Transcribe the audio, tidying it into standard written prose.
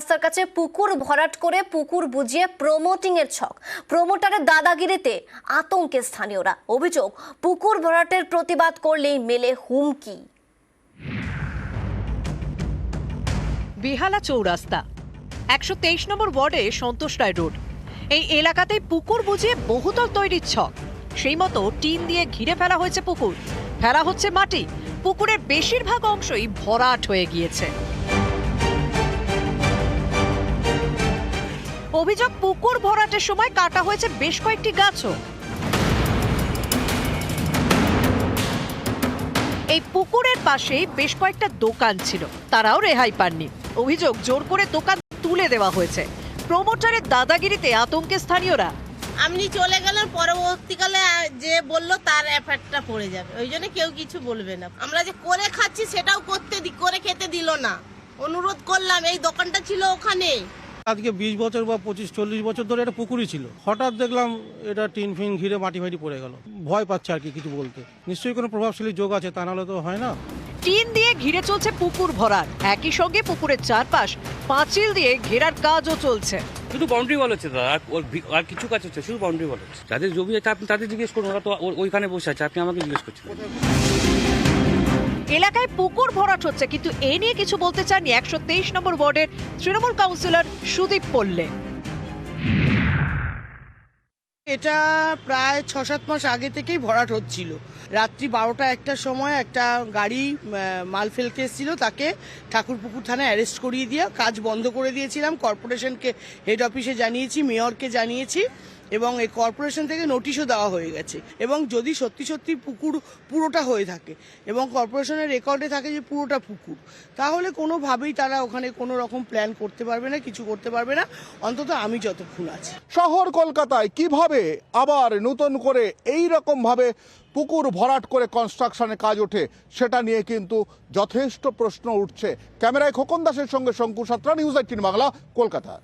চৌরাস্তার কাছে পুকুর ভরাট করে পুকুর বুঝিয়ে প্রমোটিং এর ছক। প্রমোটারের দাদাগিরিতে আতঙ্কে স্থানীয়রা। অভিযোগ, পুকুর ভরাটের প্রতিবাদ করলেই মেলে হুমকি। বেহালা চৌরাস্তা 123 নম্বর ওয়ার্ডে সন্তোষ রায় রোড। এই এলাকাতেই পুকুর বুঝিয়ে বহুতল তৈরির ছক। সেই মতো টিন দিয়ে ঘিরে ফেলা হয়েছে পুকুর, ফেলা হচ্ছে মাটি। পুকুরের বেশিরভাগ অংশই ভরাট হয়ে গিয়েছে। অভিযোগ, পুকুর ভরাটের সময় কাটা হয়েছে বেশ কয়েকটি গাছও। এই পুকুরের পাশেই বেশ কয়েকটা দোকান ছিল, তারাও রেহাই পাননি। অভিযোগ, জোর করে দোকান তুলে দেওয়া হয়েছে। প্রমোটারের দাদাগিরিতে আতঙ্কে স্থানীয়রা। আপনি চলে গেলেন, পরবর্তীকালে যে বললো তার এফেক্টটা পড়ে যাবে, ওই জন্য কেউ কিছু বলবে না। আমরা যে করে খাচ্ছি সেটাও করে খেতে দিল না। অনুরোধ করলাম, এই দোকানটা ছিল ওখানে। আজকে 20 বছর বা 25-40 বছর ধরে এটা পুকুরই ছিল। হঠাৎ দেখলাম এটা টিন ফিন ঘিরে মাটি ফাটি পড়ে গেল। ভয় পাচ্ছে আর কি কিছু বলতে। নিশ্চয়ই কোনো প্রভাবশালী যোগ আছে, তা নাহলে তো হয় না। টিন দিয়ে ঘিরে চলছে পুকুর ভরাট, একই সঙ্গে পুকুরের চারপাশ পাঁচিল দিয়ে ঘেরার কাজও চলছে। শুধু বাউন্ডারি ওয়াল হচ্ছে দাদা, আর কিছু কাজ হচ্ছে, শুধু বাউন্ডারি ওয়াল হচ্ছে। যাদের জমি আছে আপনি তাদের জিজ্ঞেস করুন, ওরা তো ওইখানে বসে আছে, আপনি আমাকে জিজ্ঞেস করছেন। এলাকায় পুকুর ভরাট হচ্ছে, কিন্তু এ নিয়ে কিছু বলতে চাননি 123 নম্বর ওয়ার্ডের তৃণমূল কাউন্সিলর সুদীপ পল্লে। এটা প্রায় 6-7 মাস আগে থেকেই ভরাট হচ্ছিল। রাত্রি 12টা-1টার সময় একটা গাড়ি মাল ফেলতে এসেছিল, তাকে ঠাকুরপুকুর থানায় অ্যারেস্ট করিয়ে দিয়ে কাজ বন্ধ করে দিয়েছিলাম। কর্পোরেশনকে হেড অফিসে জানিয়েছি, মেয়রকে জানিয়েছি, এবং এই কর্পোরেশন থেকে নোটিশও দেওয়া হয়ে গেছে। এবং যদি সত্যি সত্যি পুকুর পুরোটা হয়ে থাকে এবং কর্পোরেশনের রেকর্ডে থাকে যে পুরোটা পুকুর, তাহলে কোনোভাবেই তারা ওখানে কোনো রকম প্ল্যান করতে পারবে না, কিছু করতে পারবে না, অন্তত আমি যতক্ষণ আছি। শহর কলকাতায় কিভাবে আবার নতুন করে এই রকম ভাবে পুকুর ভরাট করে কনস্ট্রাকশনের কাজ ওঠে, সেটা নিয়ে কিন্তু যথেষ্ট প্রশ্ন উঠছে। ক্যামেরায় খোকন দাসের সঙ্গে শঙ্কু সাঁতরা, নিউজ 18 বাংলা, কলকাতা।